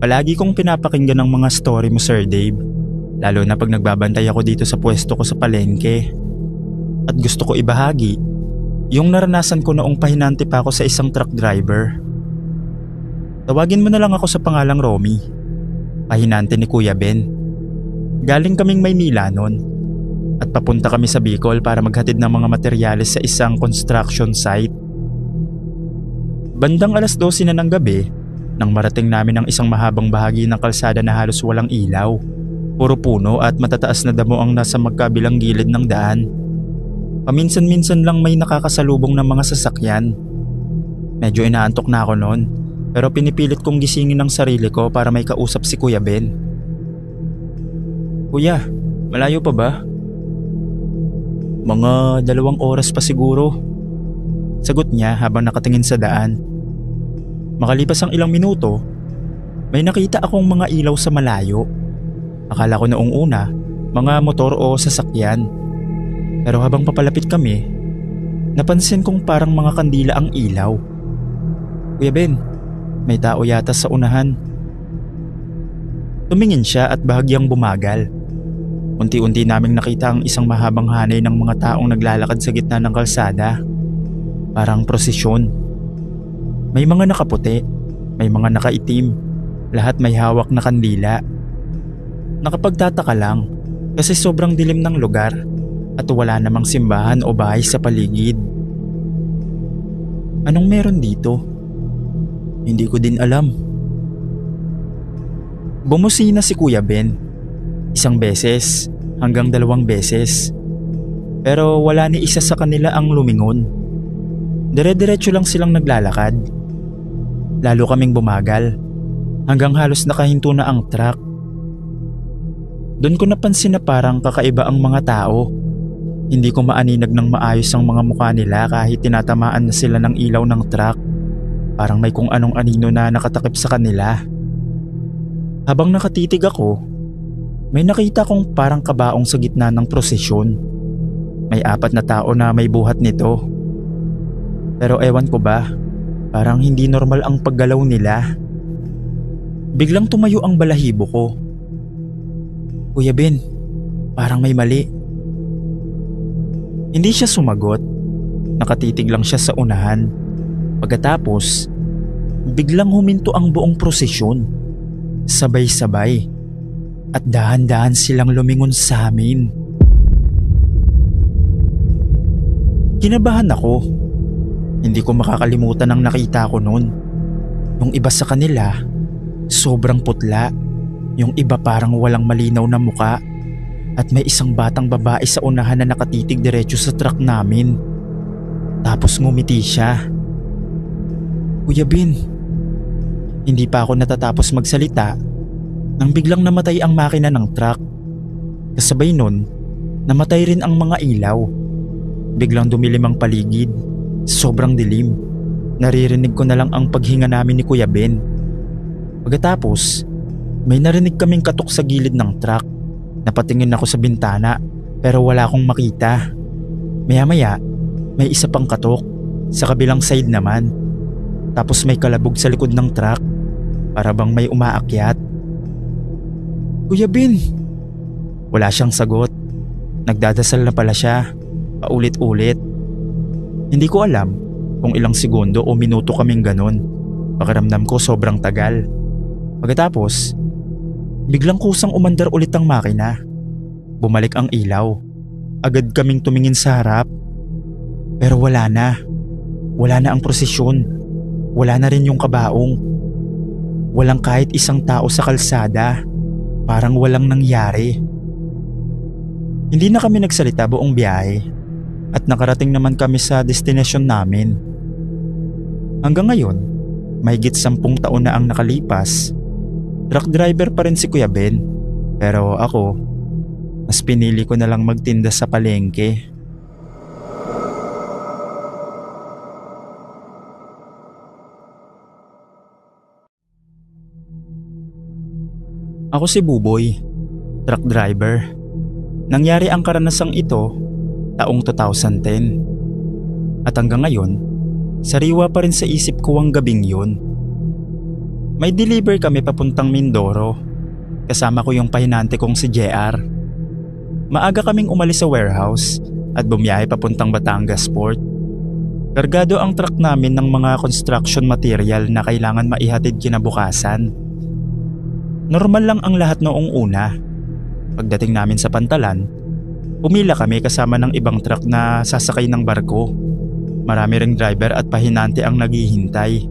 Palagi kong pinapakinggan ang mga story mo, Sir Dave. Lalo na pag nagbabantay ako dito sa pwesto ko sa palengke. At gusto ko ibahagi yung naranasan ko noong pahinante pa ako sa isang truck driver. Tawagin mo na lang ako sa pangalang Romy. Pahinante ni Kuya Ben. Galing kaming Maynila noon at papunta kami sa Bicol para maghatid ng mga materyales sa isang construction site. Bandang 12:00 na ng gabi nang marating namin ang isang mahabang bahagi ng kalsada na halos walang ilaw. Puro puno at matataas na damo ang nasa magkabilang gilid ng daan. Paminsan-minsan lang may nakakasalubong ng mga sasakyan. Medyo inaantok na ako noon, pero pinipilit kong gisingin ang sarili ko para may kausap si Kuya Ben. "Kuya, malayo pa ba?" "Mga 2 oras pa siguro," sagot niya habang nakatingin sa daan. Makalipas ang ilang minuto, may nakita akong mga ilaw sa malayo. Akala ko noong una, mga motor o sasakyan. Pero habang papalapit kami, napansin kong parang mga kandila ang ilaw. "Kuya Ben, may tao yata sa unahan." Tumingin siya at bahagyang bumagal. Unti-unti naming nakita ang isang mahabang hanay ng mga taong naglalakad sa gitna ng kalsada. Parang prosesyon. May mga nakaputi, may mga nakaitim, lahat may hawak na kandila. Nakapagtataka lang kasi sobrang dilim ng lugar at wala namang simbahan o bahay sa paligid. Anong meron dito? Hindi ko din alam. Bumusina si Kuya Ben. 1 beses hanggang 2 beses. Pero wala ni isa sa kanila ang lumingon. Dire-diretso lang silang naglalakad. Lalo kaming bumagal hanggang halos nakahinto na ang truck. Doon ko napansin na parang kakaiba ang mga tao. Hindi ko maaninag ng maayos ang mga mukha nila kahit tinatamaan na sila ng ilaw ng truck. Parang may kung anong anino na nakatakip sa kanila. Habang nakatitig ako, may nakita kong parang kabaong sa gitna ng prosesyon. May 4 na tao na may buhat nito. Pero ewan ko ba, parang hindi normal ang paggalaw nila. Biglang tumayo ang balahibo ko. "Kuya Ben, parang may mali." Hindi siya sumagot. Nakatitig lang siya sa unahan. Pagkatapos, biglang huminto ang buong prosesyon. Sabay-sabay. At dahan-dahan silang lumingon sa amin. Kinabahan ako. Hindi ko makakalimutan ang nakita ko noon. Yung iba sa kanila, sobrang putla. Yung iba parang walang malinaw na muka. At may isang batang babae sa unahan na nakatitig diretso sa truck namin. Tapos ngumiti siya. "Kuya Ben." Hindi pa ako natatapos magsalita nang biglang namatay ang makina ng truck. Kasabay nun, namatay rin ang mga ilaw. Biglang dumilim ang paligid. Sobrang dilim. Naririnig ko na lang ang paghinga namin ni Kuya Ben. Pagkatapos, may narinig kaming katok sa gilid ng truck. Napatingin ako sa bintana pero wala akong makita. Maya-maya, may isa pang katok sa kabilang side naman. Tapos may kalabog sa likod ng truck. Para bang may umaakyat. "Kuya Ben!" Wala siyang sagot. Nagdadasal na pala siya, paulit-ulit. Hindi ko alam kung ilang segundo o minuto kaming ganon. Pakiramdam ko sobrang tagal. Pagkatapos, biglang kusang umandar ulit ang makina. Bumalik ang ilaw. Agad kaming tumingin sa harap. Pero wala na. Wala na ang prosesyon. Wala na rin yung kabaong. Walang kahit isang tao sa kalsada. Parang walang nangyari. Hindi na kami nagsalita buong biyahe at nakarating naman kami sa destinasyon namin. Hanggang ngayon, mahigit 10 taon na ang nakalipas. Truck driver pa rin si Kuya Ben. Pero ako, mas pinili ko na lang magtinda sa palengke. Ako si Buboy, truck driver. Nangyari ang karanasang ito taong 2010. At hanggang ngayon, sariwa pa rin sa isip ko ang gabing yun. May deliver kami papuntang Mindoro. Kasama ko yung pahinante kong si JR. Maaga kaming umalis sa warehouse at bumiyahe papuntang Batangas Port. Kargado ang truck namin ng mga construction material na kailangan maihatid kinabukasan. Normal lang ang lahat noong una. Pagdating namin sa Pantalan, pumila kami kasama ng ibang truck na sasakay ng barko. Marami ring driver at pahinante ang naghihintay.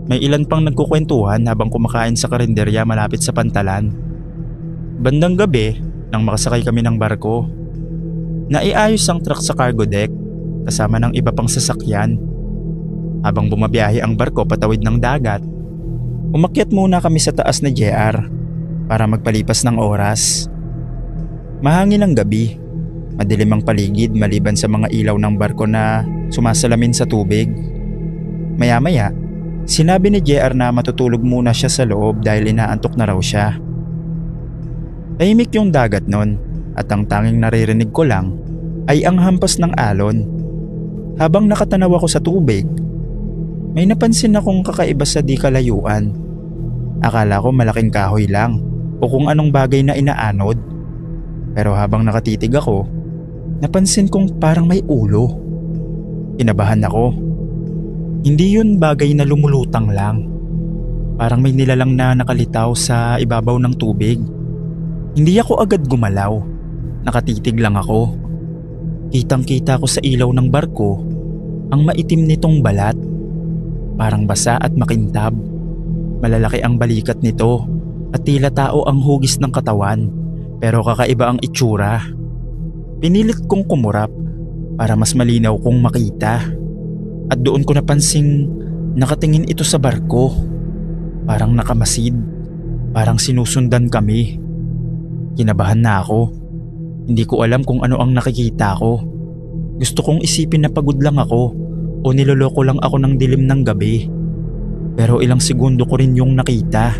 May ilan pang nagkukwentuhan habang kumakain sa karinderya malapit sa Pantalan. Bandang gabi, nang makasakay kami ng barko, naiayos ang truck sa cargo deck kasama ng iba pang sasakyan. Habang bumabiyahe ang barko patawid ng dagat, umakyat muna kami sa taas ni JR para magpalipas ng oras. Mahangin ang gabi, madilim ang paligid maliban sa mga ilaw ng barko na sumasalamin sa tubig. Maya-maya, sinabi ni JR na matutulog muna siya sa loob dahil inaantok na raw siya. Tahimik yung dagat nun at ang tanging naririnig ko lang ay ang hampas ng alon. Habang nakatanaw ako sa tubig, may napansin akong kakaiba sa di kalayuan. Akala ko malaking kahoy lang o kung anong bagay na inaanod. Pero habang nakatitig ako, napansin kong parang may ulo. Kinabahan ako. Hindi yun bagay na lumulutang lang. Parang may nilalang na nakalitaw sa ibabaw ng tubig. Hindi ako agad gumalaw. Nakatitig lang ako. Kitang-kita ko sa ilaw ng barko ang maitim nitong balat. Parang basa at makintab. Malalaki ang balikat nito at tila tao ang hugis ng katawan, pero kakaiba ang itsura. Pinilit kong kumurap para mas malinaw kong makita. At doon ko napansing nakatingin ito sa barko. Parang nakamasid. Parang sinusundan kami. Kinabahan na ako. Hindi ko alam kung ano ang nakikita ko. Gusto kong isipin na pagod lang ako o niloloko lang ako ng dilim ng gabi. Pero ilang segundo ko rin yung nakita.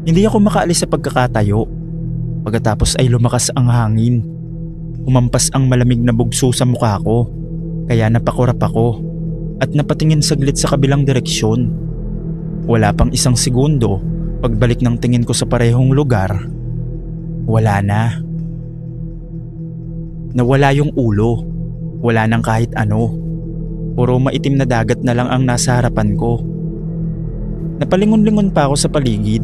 Hindi ako makaalis sa pagkakatayo. Pagkatapos ay lumakas ang hangin. Humampas ang malamig na bugso sa mukha ko. Kaya napakurap ako at napatingin saglit sa kabilang direksyon. Wala pang isang segundo, pagbalik ng tingin ko sa parehong lugar, wala na. Nawala yung ulo. Wala nang kahit ano. Puro maitim na dagat na lang ang nasa harapan ko. Napalingon-lingon pa ako sa paligid.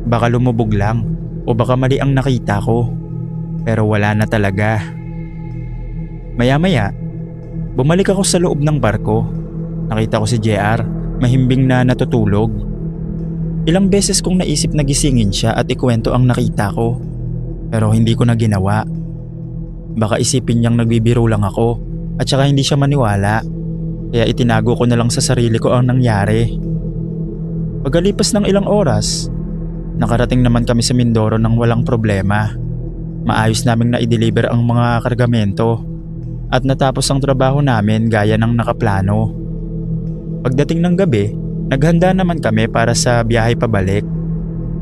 Baka lumubog lang o baka mali ang nakita ko. Pero wala na talaga. Maya-maya, bumalik ako sa loob ng barko. Nakita ko si JR, mahimbing na natutulog. Ilang beses kong naisip na gisingin siya at ikwento ang nakita ko. Pero hindi ko na ginawa. Baka isipin niyang nagbibiro lang ako at saka hindi siya maniwala. Kaya itinago ko na lang sa sarili ko ang nangyari. Pagkalipas ng ilang oras, nakarating naman kami sa Mindoro nang walang problema. Maayos naming na-deliver ang mga kargamento at natapos ang trabaho namin gaya ng nakaplano. Pagdating ng gabi, naghanda naman kami para sa biyahe pabalik.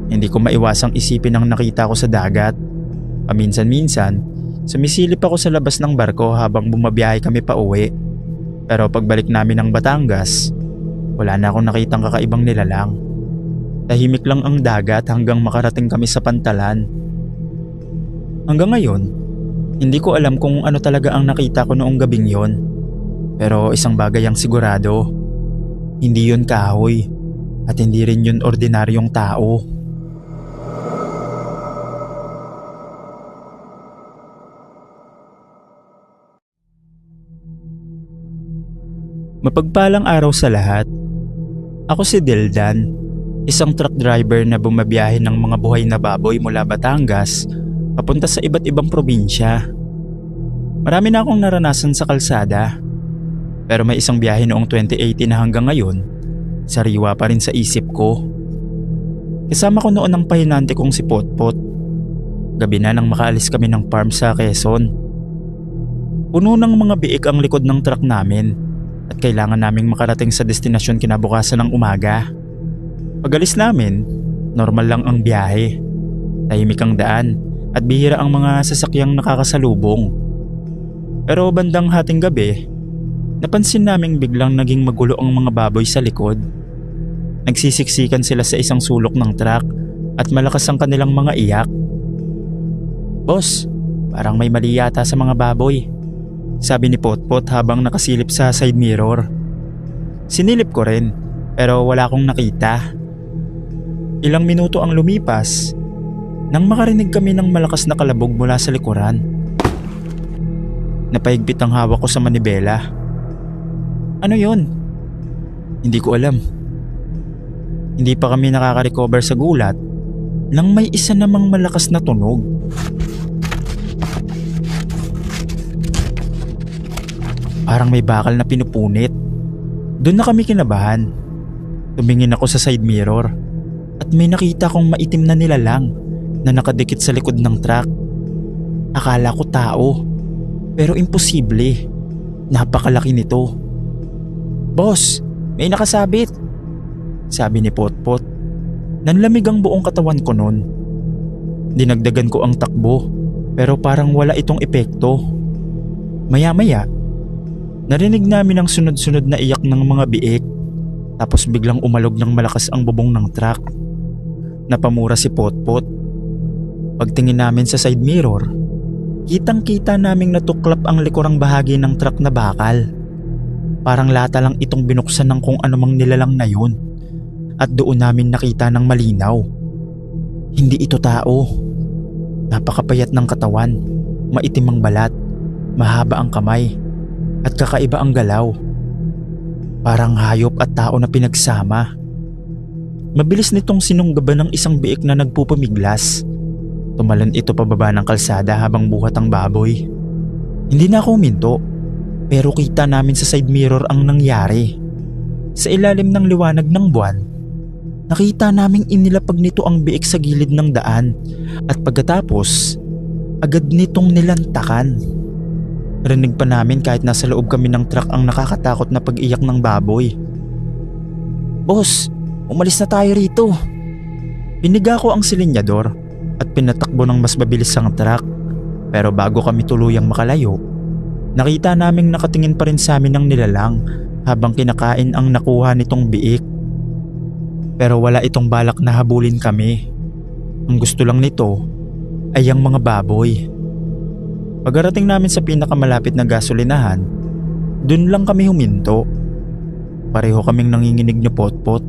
Hindi ko maiwasang isipin ang nakita ko sa dagat. Paminsan-minsan, sumisilip ako sa labas ng barko habang bumabiyahe kami pa uwi. Pero pagbalik namin ng Batangas, wala na akong nakitang kakaibang nilalang. Tahimik lang ang dagat hanggang makarating kami sa Pantalan. Hanggang ngayon, hindi ko alam kung ano talaga ang nakita ko noong gabing yon. Pero isang bagay ang sigurado, hindi yun kahoy at hindi rin yun ordinaryong tao. Mapagpalang araw sa lahat. Ako si Dildan, isang truck driver na bumabiyahe ng mga buhay na baboy mula Batangas papunta sa iba't ibang probinsya. Marami na akong naranasan sa kalsada, pero may isang biyahe noong 2018 na hanggang ngayon, sariwa pa rin sa isip ko. Kasama ko noon ang pahinante kong si Potpot. Gabi na nang makaalis kami ng farm sa Quezon. Puno ng mga biik ang likod ng truck namin at kailangan naming makarating sa destinasyon kinabukasan ng umaga. Pag-alis namin, normal lang ang biyahe. Tahimik ang daan at bihira ang mga sasakyang nakakasalubong. Pero bandang hating gabi, napansin naming biglang naging magulo ang mga baboy sa likod. Nagsisiksikan sila sa isang sulok ng truck at malakas ang kanilang mga iyak. "Boss, parang may mali yata sa mga baboy," sabi ni Potpot habang nakasilip sa side mirror. Sinilip ko rin pero wala akong nakita. Ilang minuto ang lumipas nang makarinig kami ng malakas na kalabog mula sa likuran. Napaigpit ang hawak ko sa manibela. "Ano yun?" "Hindi ko alam." Hindi pa kami nakaka-recover sa gulat nang may isa namang malakas na tunog. Parang may bakal na pinupunit. Doon na kami kinabahan. Tumingin ako sa side mirror at may nakita kong maitim na nilalang na nakadikit sa likod ng truck. Akala ko tao, pero imposible. Napakalaki nito. "Boss, may nakasabit," sabi ni Potpot. Nanlamig ang buong katawan ko noon. Dinagdagan ko ang takbo pero parang wala itong epekto. Maya-maya, narinig namin ang sunod-sunod na iyak ng mga biik, tapos biglang umalog ng malakas ang bubong ng truck. Napamura si Potpot. Pagtingin namin sa side mirror, kitang-kita naming natuklap ang likurang bahagi ng truck na bakal. Parang lata lang itong binuksan ng kung anumang nilalang na yun. At doon namin nakita ng malinaw. Hindi ito tao. Napakapayat ng katawan, maitim ang balat, mahaba ang kamay, at kakaiba ang galaw. Parang hayop at tao na pinagsama. Mabilis nitong sinunggaban ng isang biik na nagpupumiglas. Tumalon ito pababa ng kalsada habang buhat ang baboy. Hindi na ako huminto, pero kita namin sa side mirror ang nangyari. Sa ilalim ng liwanag ng buwan, nakita naming inilapag nito ang biik sa gilid ng daan at pagkatapos, agad nitong nilantakan. Rinig pa namin kahit nasa loob kami ng truck ang nakakatakot na pag-iyak ng baboy. "Boss, umalis na tayo rito." Piniga ko ang silinyador at pinatakbo ng mas mabilis ang truck. Pero bago kami tuluyang makalayo, nakita naming nakatingin pa rin sa amin ang nilalang habang kinakain ang nakuha nitong biik. Pero wala itong balak na habulin kami. Ang gusto lang nito ay ang mga baboy. Pagkarating namin sa pinakamalapit na gasolinahan, dun lang kami huminto. Pareho kaming nanginginig ni Potpot.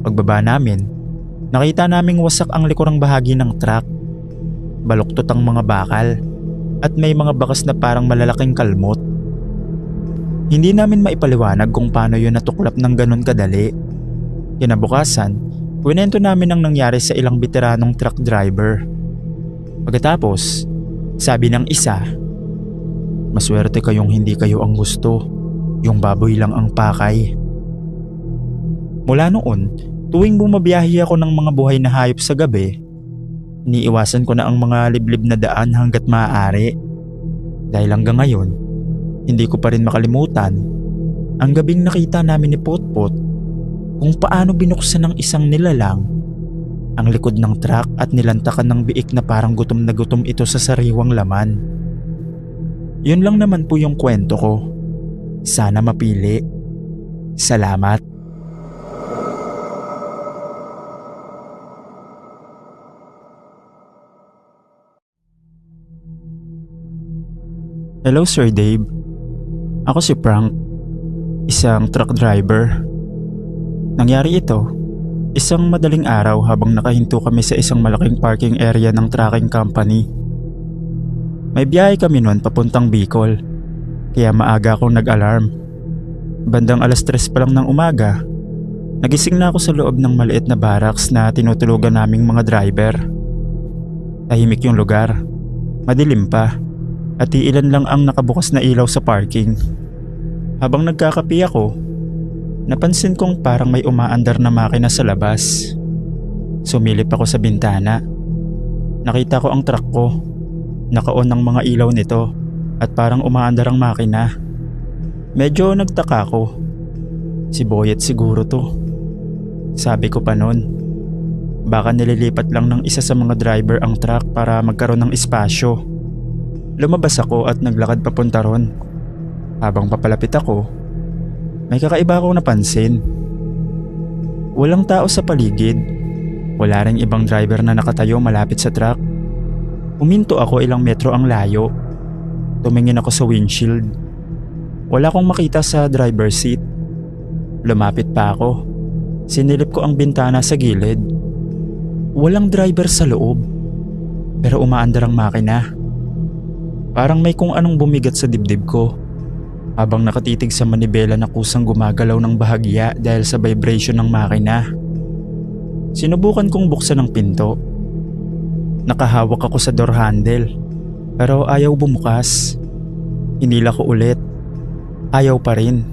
Pagbaba namin, nakita naming wasak ang likurang bahagi ng truck. Baluktot ang mga bakal at may mga bakas na parang malalaking kalmot. Hindi namin maipaliwanag kung paano yun natuklap ng ganun kadali. Kinabukasan, kwento namin ang nangyari sa ilang veteranong truck driver. Pagkatapos, sabi ng isa, "Maswerte kayong hindi kayo ang gusto, yung baboy lang ang pakay." Mula noon, tuwing bumabiyahe ako ng mga buhay na hayop sa gabi, iniiwasan ko na ang mga liblib na daan hanggat maaari. Dahil hanggang ngayon, hindi ko pa rin makalimutan ang gabing nakita namin ni Potpot kung paano binuksan ng isang nilalang ang likod ng truck at nilantakan ng biik na parang gutom na gutom ito sa sariwang laman. Yun lang naman po yung kwento ko. Sana mapili. Salamat. Hello Sir Dave. Ako si Frank, isang truck driver. Nangyari ito, isang madaling araw habang nakahinto kami sa isang malaking parking area ng trucking company. May biyahe kami noon papuntang Bicol, kaya maaga akong nag-alarm. Bandang 3:00 pa lang ng umaga, nagising na ako sa loob ng maliit na barracks na tinutulugan naming mga driver. Tahimik yung lugar, madilim pa, at iilan lang ang nakabukas na ilaw sa parking. Habang nagkakape ako, napansin kong parang may umaandar na makina sa labas. Sumilip ako sa bintana. Nakita ko ang truck ko. Naka-on ang mga ilaw nito at parang umaandar ang makina. Medyo nagtaka ko. Si Boyet siguro to. Sabi ko pa noon. Baka nililipat lang ng isa sa mga driver ang truck para magkaroon ng espasyo. Lumabas ako at naglakad papunta ron. Habang papalapit ako, may kakaiba akong napansin. Walang tao sa paligid. Wala ring ibang driver na nakatayo malapit sa truck. Huminto ako ilang metro ang layo. Tumingin ako sa windshield. Wala akong makita sa driver's seat. Lumapit pa ako. Sinilip ko ang bintana sa gilid. Walang driver sa loob. Pero umaandar ang makina. Parang may kung anong bumigat sa dibdib ko. Habang nakatitig sa manibela na kusang gumagalaw ng bahagya dahil sa vibration ng makina. Sinubukan kong buksan ang pinto. Nakahawak ako sa door handle. Pero ayaw bumukas. Hinila ko ulit. Ayaw pa rin.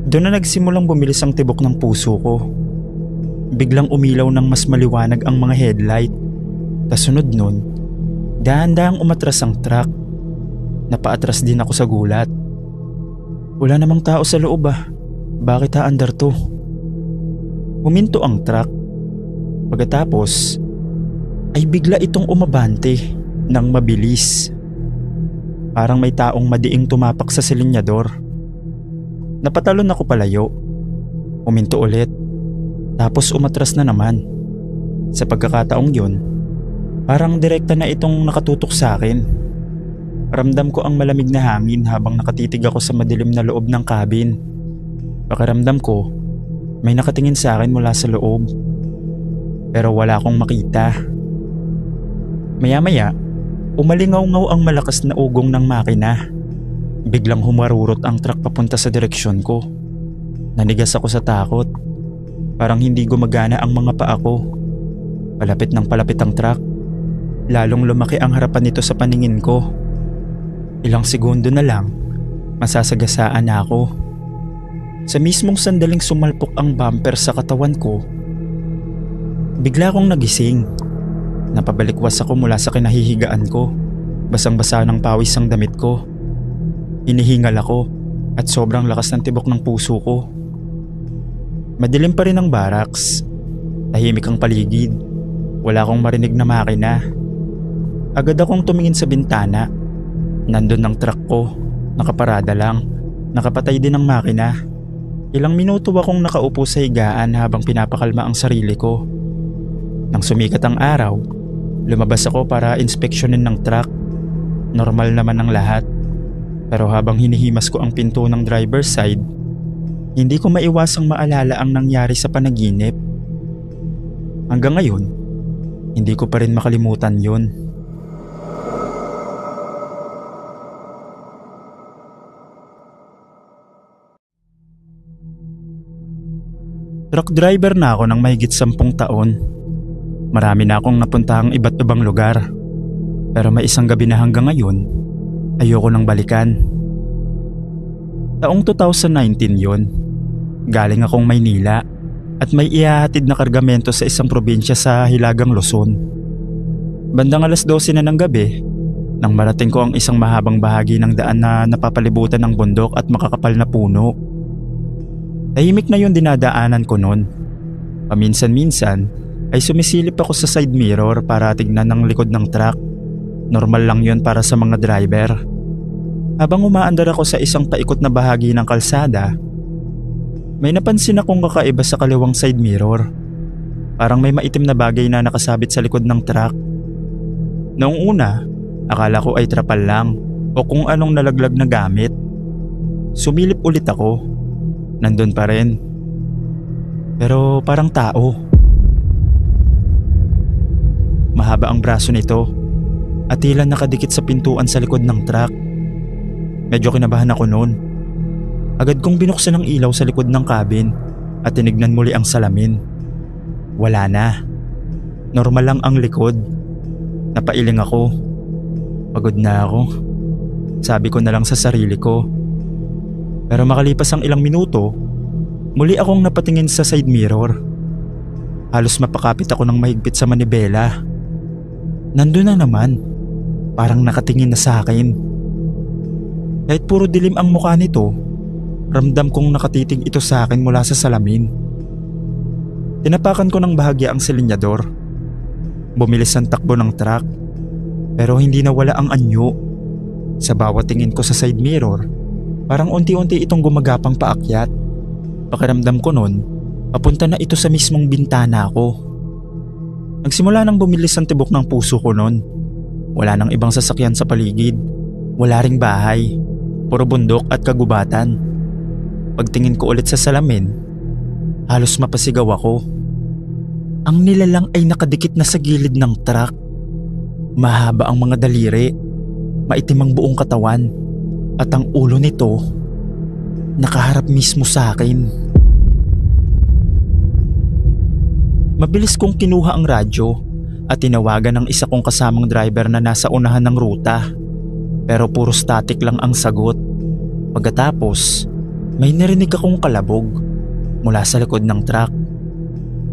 Doon na nagsimulang bumilis ang tibok ng puso ko. Biglang umilaw ng mas maliwanag ang mga headlight. Kasunod nun, dahan-dahang umatras ang truck. Napaatras din ako sa gulat. Wala namang tao sa loob ah. Bakit haandar to? Huminto ang truck. Pagkatapos, ay bigla itong umabante ng mabilis. Parang may taong madiing tumapak sa silinyador. Napatalon ako palayo. Huminto ulit. Tapos umatras na naman. Sa pagkakataong yun, parang direkta na itong nakatutok sa akin. Ramdam ko ang malamig na hangin habang nakatitig ako sa madilim na loob ng cabin. Pakiramdam ko, may nakatingin sa akin mula sa loob. Pero wala akong makita. Maya-maya, umalingaw-ngaw ang malakas na ugong ng makina. Biglang humarurot ang truck papunta sa direksyon ko. Nanigas ako sa takot. Parang hindi gumagana ang mga paa ko. Palapit ng palapit ang truck. Lalong lumaki ang harapan nito sa paningin ko. Ilang segundo na lang, masasagasaan na ako. Sa mismong sandaling sumalpok ang bumper sa katawan ko, bigla akong nagising. Napabalikwas ako mula sa kinahihigaan ko. Basang-basa ng pawis ang damit ko. Hinihingal ako at sobrang lakas ng tibok ng puso ko. Madilim pa rin ang barracks. Tahimik ang paligid. Wala akong marinig na makina. Agad akong tumingin sa bintana. Nandun ang truck ko, nakaparada lang, nakapatay din ang makina. Ilang minuto akong nakaupo sa higaan habang pinapakalma ang sarili ko. Nang sumikat ang araw, lumabas ako para inspeksyonin ng truck. Normal naman ang lahat. Pero habang hinihimas ko ang pinto ng driver's side, hindi ko maiwasang maalala ang nangyari sa panaginip. Hanggang ngayon, hindi ko pa rin makalimutan yun. Truck driver na ako ng mahigit 10 taon. Marami na akong napuntahang iba't ibang lugar. Pero may isang gabi na hanggang ngayon, ayoko nang balikan. Taong 2019 yon. Galing akong Maynila at may ihahatid na kargamento sa isang probinsya sa Hilagang Luzon. Bandang 12:00 na ng gabi, nang marating ko ang isang mahabang bahagi ng daan na napapalibutan ng bundok at makakapal na puno. Tahimik na yung dinadaanan ko noon. Paminsan-minsan ay sumisilip ako sa side mirror para tignan ang likod ng truck. Normal lang yun para sa mga driver. Habang umaandar ako sa isang paikot na bahagi ng kalsada, may napansin akong kakaiba sa kaliwang side mirror. Parang may maitim na bagay na nakasabit sa likod ng truck. Noong una, akala ko ay trapal lang o kung anong nalaglag na gamit. Sumilip ulit ako. Nandun pa rin. Pero parang tao. Mahaba ang braso nito at tila nakadikit sa pintuan sa likod ng truck. Medyo kinabahan ako noon. Agad kong binuksan ang ilaw sa likod ng cabin at tinignan muli ang salamin. Wala na. Normal lang ang likod. Napailing ako. Pagod na ako. Sabi ko na lang sa sarili ko. Pero makalipas ang ilang minuto, muli akong napatingin sa side mirror. Halos mapakapit ako ng mahigpit sa manibela. Nandun na naman. Parang nakatingin na sa akin. Kahit puro dilim ang mukha nito, ramdam kong nakatitig ito sa akin mula sa salamin. Tinapakan ko ng bahagya ang silinyador. Bumilis ang takbo ng truck, pero hindi nawala ang anyo. Sa bawat tingin ko sa side mirror, parang unti-unti itong gumagapang paakyat. Pakiramdam ko noon, Papunta na ito sa mismong bintana ko. Nagsimula nang bumilis ang tibok ng puso ko noon. Wala nang ibang sasakyan sa paligid. Wala ring bahay. Puro bundok at kagubatan. Pagtingin ko ulit sa salamin, halos mapasigaw ako. Ang nilalang ay nakadikit na sa gilid ng truck. Mahaba ang mga daliri, maitim ang buong katawan, at ang ulo nito nakaharap mismo sa akin. Mabilis kong kinuha ang radyo at tinawagan ng isa kong kasamang driver na nasa unahan ng ruta. Pero puro static lang ang sagot. Pagkatapos, may narinig akong kalabog mula sa likod ng truck.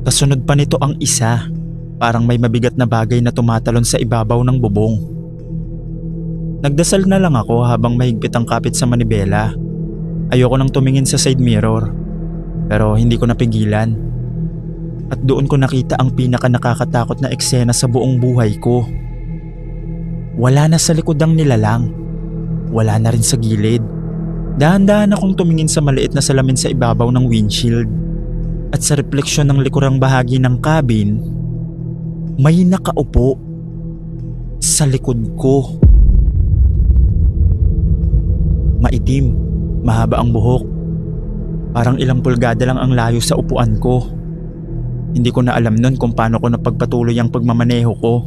Kasunod pa nito ang isa, parang may mabigat na bagay na tumatalon sa ibabaw ng bubong. Nagdasal na lang ako habang mahigpit ang kapit sa manibela. Ayoko nang tumingin sa side mirror, pero hindi ko napigilan. At doon ko nakita ang pinaka nakakatakot na eksena sa buong buhay ko. Wala na sa likod ang nilalang. Wala na rin sa gilid. Dahan-dahan akong tumingin sa maliit na salamin sa ibabaw ng windshield. At sa refleksyon ng likurang bahagi ng cabin, may nakaupo sa likod ko. Maitim, mahaba ang buhok. Parang ilang pulgada lang ang layo sa upuan ko. Hindi ko na alam nun kung paano ko napagpatuloy ang pagmamaneho ko.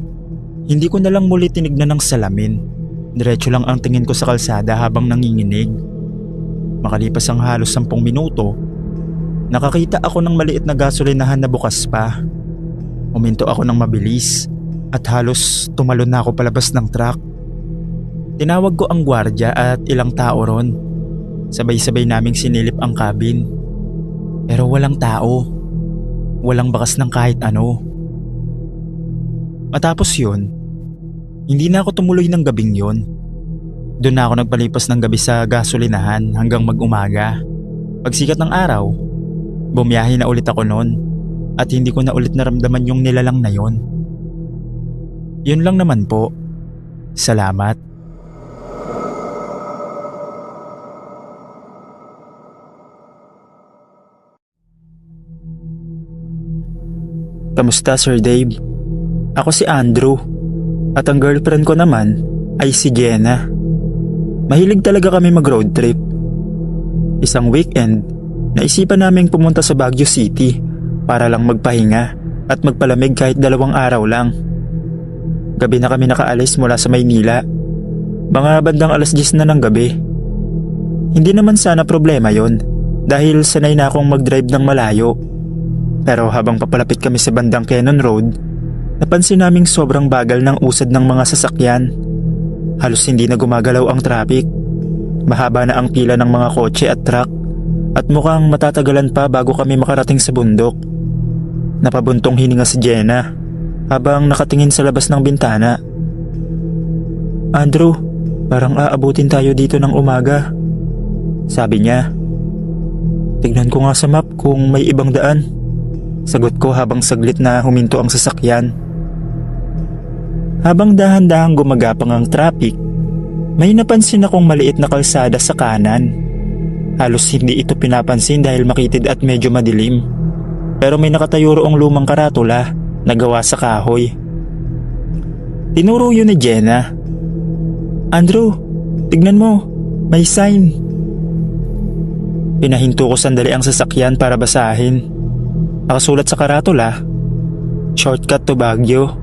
Hindi ko na lang muli tinignan ng salamin. Diretso lang ang tingin ko sa kalsada habang nanginginig. Makalipas ang halos 10 minuto, nakakita ako ng maliit na gasolinahan na bukas pa. Huminto ako ng mabilis at halos tumalon na ako palabas ng truck. Tinawag ko ang gwardiya at ilang tao ron. Sabay-sabay naming sinilip ang cabin. Pero walang tao. Walang bakas ng kahit ano. Matapos yun, hindi na ako tumuloy ng gabing yun. Doon na ako nagpalipas ng gabi sa gasolinahan hanggang mag-umaga. Pagsikat ng araw, bumiyahe na ulit ako noon at hindi ko na ulit naramdaman yung nilalang na yun. Yun lang naman po. Salamat. Kamusta, Sir Dave? Ako si Andrew at ang girlfriend ko naman ay si Jenna. Mahilig talaga kami mag-road trip. Isang weekend, naisipan naming pumunta sa Baguio City para lang magpahinga at magpalamig kahit 2 araw lang. Gabi na kami nakaalis mula sa Maynila. Mga bandang 10:00 na ng gabi. Hindi naman sana problema yon dahil sanay na akong mag-drive ng malayo. Pero habang papalapit kami sa bandang Cannon Road, napansin naming sobrang bagal ng usad ng mga sasakyan. Halos hindi na gumagalaw ang traffic. Mahaba na ang pila ng mga kotse at truck at mukhang matatagalan pa bago kami makarating sa bundok. Napabuntong hininga si Jenna habang nakatingin sa labas ng bintana. Andrew, parang aabutin tayo dito ng umaga, sabi niya. Tignan ko nga sa map kung may ibang daan, sagot ko habang saglit na huminto ang sasakyan. Habang dahan-dahang gumagapang ang traffic, may napansin akong maliit na kalsada sa kanan. Halos hindi ito pinapansin dahil makitid at medyo madilim. Pero may nakatayo roong lumang karatula na gawa sa kahoy. Tinuro yun ni Jenna. Andrew, tignan mo, may sign. Pinahinto ko sandali ang sasakyan para basahin. Nakasulat sa karatula, shortcut to Baguio.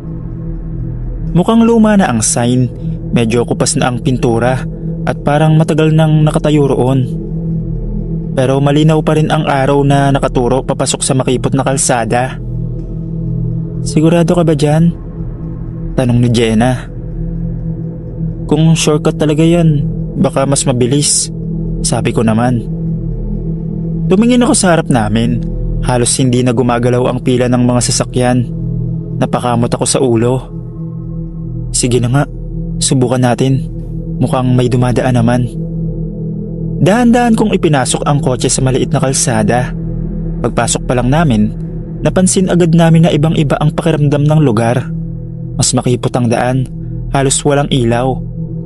Mukhang luma na ang sign, medyo kupas na ang pintura at parang matagal nang nakatayo roon. Pero malinaw pa rin ang araw na nakaturo papasok sa makipot na kalsada. Sigurado ka ba dyan? Tanong ni Jenna. Kung shortcut talaga yan, baka mas mabilis, sabi ko naman. Tumingin ako sa harap namin. Halos hindi na gumagalaw ang pila ng mga sasakyan. Napakamot ako sa ulo. Sige na nga, subukan natin. Mukhang may dumadaan naman. Dahan-dahan kong ipinasok ang kotse sa maliit na kalsada. Pagpasok pa lang namin, napansin agad namin na ibang-iba ang pakiramdam ng lugar. Mas makipot ang daan, halos walang ilaw.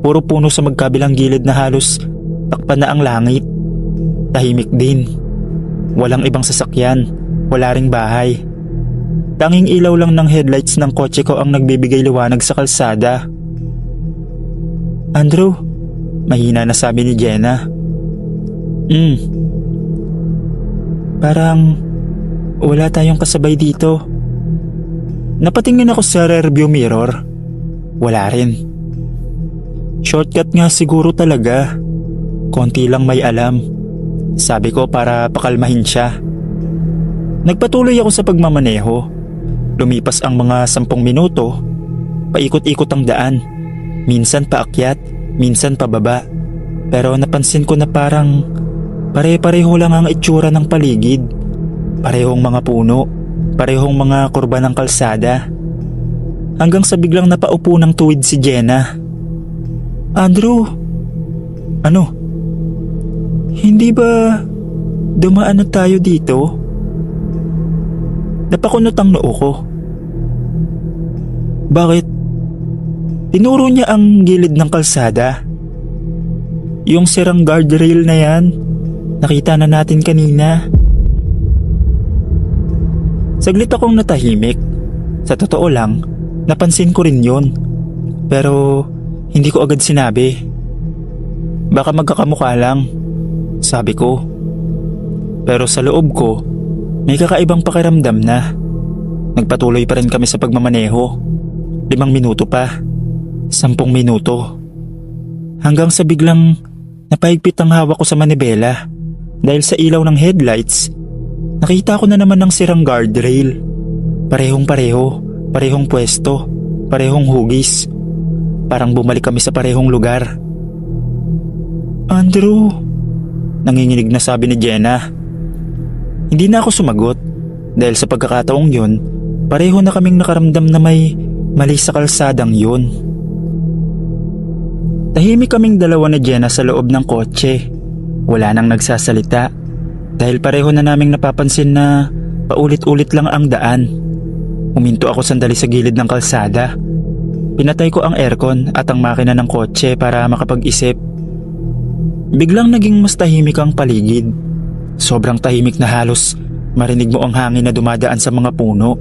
Puro puno sa magkabilang gilid na halos takpan na ang langit. Tahimik din. Walang ibang sasakyan Wala ring bahay. Tanging ilaw lang ng headlights ng kotse ko ang nagbibigay liwanag sa kalsada. Andrew, mahina na sabi ni Jenna. Parang wala tayong kasabay dito. Napatingin ako sa rearview mirror. Wala rin. Shortcut nga siguro talaga. Konti lang may alam. Sabi ko para pakalmahin siya. Nagpatuloy ako sa pagmamaneho. Lumipas ang mga 10 minuto. Paikot-ikot ang daan. Minsan paakyat, minsan pababa. Pero napansin ko na parang pare-pareho lang ang itsura ng paligid. Parehong mga puno, parehong mga kurba ng kalsada. Hanggang sa biglang napaupo ng tuwid si Jenna. Andrew, ano? Hindi ba dumaan na tayo dito? Napakunot ang noo ko. Bakit? Tinuro niya ang gilid ng kalsada. Yung sirang guardrail na yan, nakita na natin kanina. Saglit akong natahimik. Sa totoo lang, napansin ko rin yun. Pero hindi ko agad sinabi. Baka magkakamukha lang, sabi ko. Pero sa loob ko, may kakaibang pakiramdam na. Nagpatuloy pa rin kami sa pagmamaneho. 5 minuto pa. 10 minuto. Hanggang sa biglang napahigpit ang hawak ko sa manibela. Dahil sa ilaw ng headlights, nakita ko na naman ang sirang guardrail. Parehong pareho, parehong pwesto, parehong hugis. Parang bumalik kami sa parehong lugar. Andrew, nanginginig na sabi ni Jenna. Hindi na ako sumagot dahil sa pagkakataong yun, pareho na kaming nakaramdam na may mali sa kalsadang yun. Tahimik kaming dalawa ni Jenna sa loob ng kotse. Wala nang nagsasalita dahil pareho na naming napapansin na paulit-ulit lang ang daan. Huminto ako sandali sa gilid ng kalsada. Pinatay ko ang aircon at ang makina ng kotse para makapag-isip. Biglang naging mas tahimik ang paligid. Sobrang tahimik na halos marinig mo ang hangin na dumadaan sa mga puno.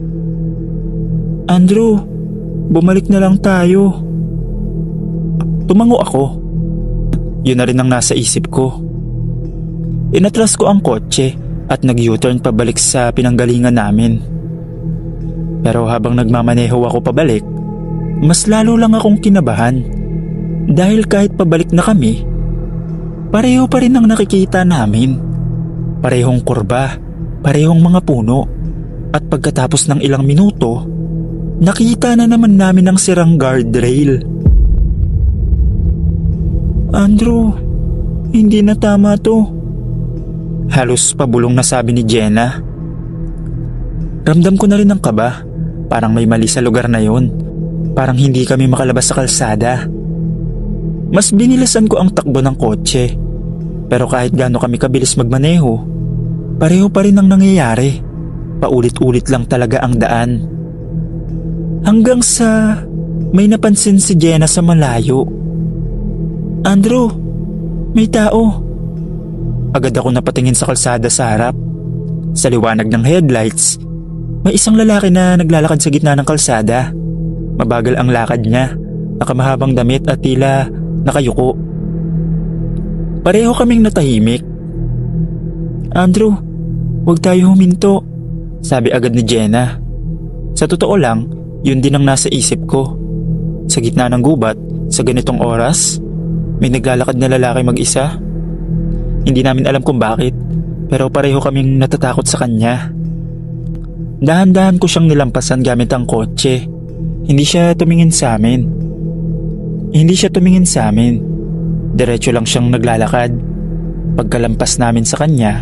Andrew, bumalik na lang tayo. Tumango ako. Yun na rin ang nasa isip ko. Inatras ko ang kotse at nag-U-turn pabalik sa pinanggalingan namin. Pero habang nagmamaneho ako pabalik, mas lalo lang akong kinabahan. Dahil kahit pabalik na kami, pareho pa rin ang nakikita namin. Parehong kurba, parehong mga puno. At pagkatapos ng ilang minuto, nakita na naman namin ang sirang guardrail. Andrew, hindi na tama to. Halos pabulong na sabi ni Jenna. Ramdam ko na rin ang kaba. Parang may mali sa lugar na yon. Parang hindi kami makalabas sa kalsada. Mas binilasan ko ang takbo ng kotse. Pero kahit gaano kami kabilis magmaneho, pareho pa rin ang nangyayari. Paulit-ulit lang talaga ang daan. Hanggang sa may napansin si Jenna sa malayo. Andrew, may tao. Agad ako napatingin sa kalsada sa harap. Sa liwanag ng headlights, may isang lalaki na naglalakad sa gitna ng kalsada. Mabagal ang lakad niya, nakamahabang damit at tila nakayuko. Pareho kaming natahimik. Andrew, huwag tayo huminto, sabi agad ni Jenna. Sa totoo lang, yun din ang nasa isip ko. Sa gitna ng gubat, sa ganitong oras, may naglalakad na lalaki mag-isa. Hindi namin alam kung bakit, pero pareho kaming natatakot sa kanya. Dahan-dahan ko siyang nilampasan gamit ang kotse. Hindi siya tumingin sa amin. Diretso lang siyang naglalakad. Pagkalampas namin sa kanya,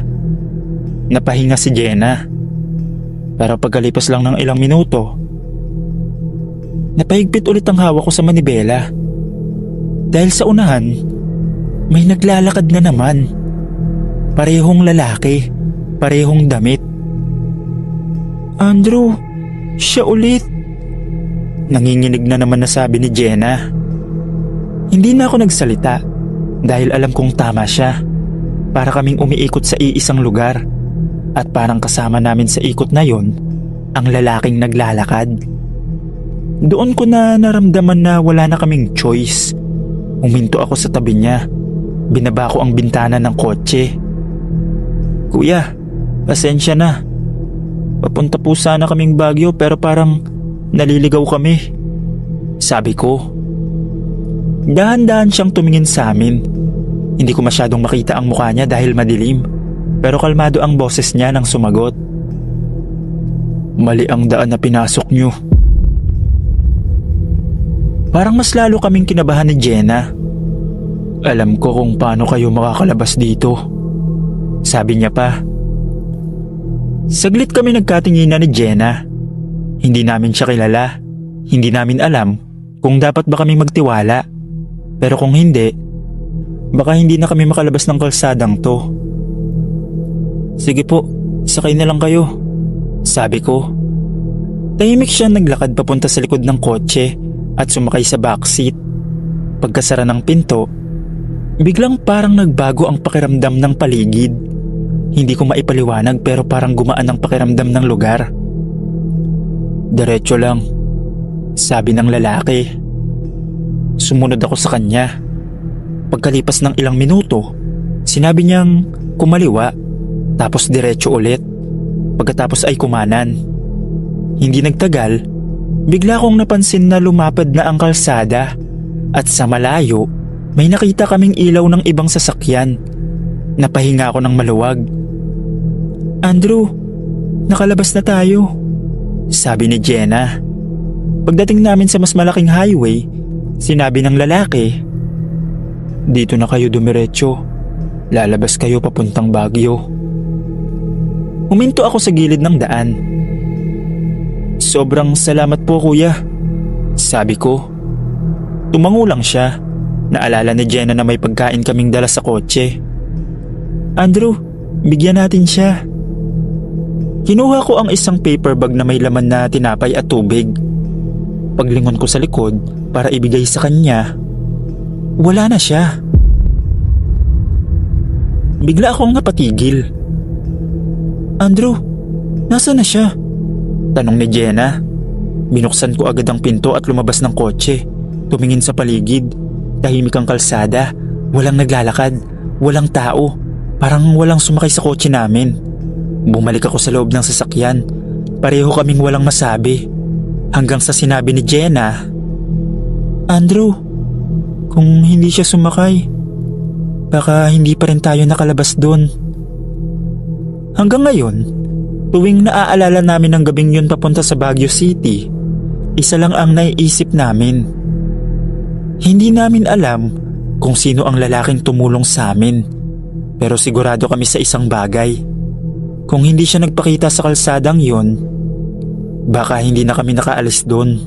napahinga si Jenna. Pero pagkalipas lang ng ilang minuto, napahigpit ulit ang hawak ko sa manibela. Dahil sa unahan, may naglalakad na naman. Parehong lalaki, parehong damit. Andrew, siya ulit. Nanginginig na naman na sabi ni Jenna. Hindi na ako nagsalita dahil alam kong tama siya. Para kaming umiikot sa iisang lugar. At parang kasama namin sa ikot na yon ang lalaking naglalakad. Doon ko na naramdaman na wala na kaming choice. Huminto ako sa tabi niya. Binaba ko ang bintana ng kotse. "Kuya, pasensya na. Papunta po sana kaming Baguio pero parang naliligaw kami," sabi ko. Dahan-dahan siyang tumingin sa amin. Hindi ko masyadong makita ang mukha niya dahil madilim, pero kalmado ang boses niya nang sumagot. "Mali ang daan na pinasok niyo." Parang mas lalo kaming kinabahan ni Jenna. "Alam ko kung paano kayo makakalabas dito," sabi niya pa. Saglit kami nagkatinginan ni Jenna. Hindi namin siya kilala. Hindi namin alam kung dapat ba kaming magtiwala. Pero kung hindi, baka hindi na kami makalabas ng kalsadang to. "Sige po, sakay na lang kayo," sabi ko. Tahimik siya naglakad papunta sa likod ng kotse at sumakay sa backseat. Pagkasara ng pinto, biglang parang nagbago ang pakiramdam ng paligid. Hindi ko maipaliwanag pero parang gumaan ang pakiramdam ng lugar. "Diretso lang," sabi ng lalaki. Sumunod ako sa kanya. Pagkalipas ng ilang minuto, sinabi niyang kumaliwa, tapos diretso ulit. Pagkatapos ay kumanan. Hindi nagtagal, bigla kong napansin na lumapad na ang kalsada at sa malayo may nakita kaming ilaw ng ibang sasakyan. Napahinga ako ng maluwag. "Andrew, nakalabas na tayo," sabi ni Jenna. Pagdating namin sa mas malaking highway, sinabi ng lalaki, "Dito na kayo dumiretso. Lalabas kayo papuntang Baguio." Huminto ako sa gilid ng daan. "Sobrang salamat po kuya," sabi ko. Tumango lang siya. Naalala ni Jenna na may pagkain kaming dala sa kotse. "Andrew, bigyan natin siya." Kinuha ko ang isang paper bag na may laman na tinapay at tubig. Paglingon ko sa likod para ibigay sa kanya, wala na siya. Bigla akong napatigil. "Andrew, nasa na siya?" tanong ni Jenna. Binuksan ko agad ang pinto at lumabas ng kotse. Tumingin sa paligid. Tahimik ang kalsada. Walang naglalakad. Walang tao. Parang walang sumakay sa kotse namin. Bumalik ako sa loob ng sasakyan. Pareho kaming walang masabi. Hanggang sa sinabi ni Jenna, "Andrew, kung hindi siya sumakay, baka hindi pa rin tayo nakalabas doon." Hanggang ngayon, tuwing naaalala namin ang gabing yun papunta sa Baguio City, isa lang ang naiisip namin. Hindi namin alam kung sino ang lalaking tumulong sa amin, pero sigurado kami sa isang bagay. Kung hindi siya nagpakita sa kalsadang yun, baka hindi na kami nakaalis doon.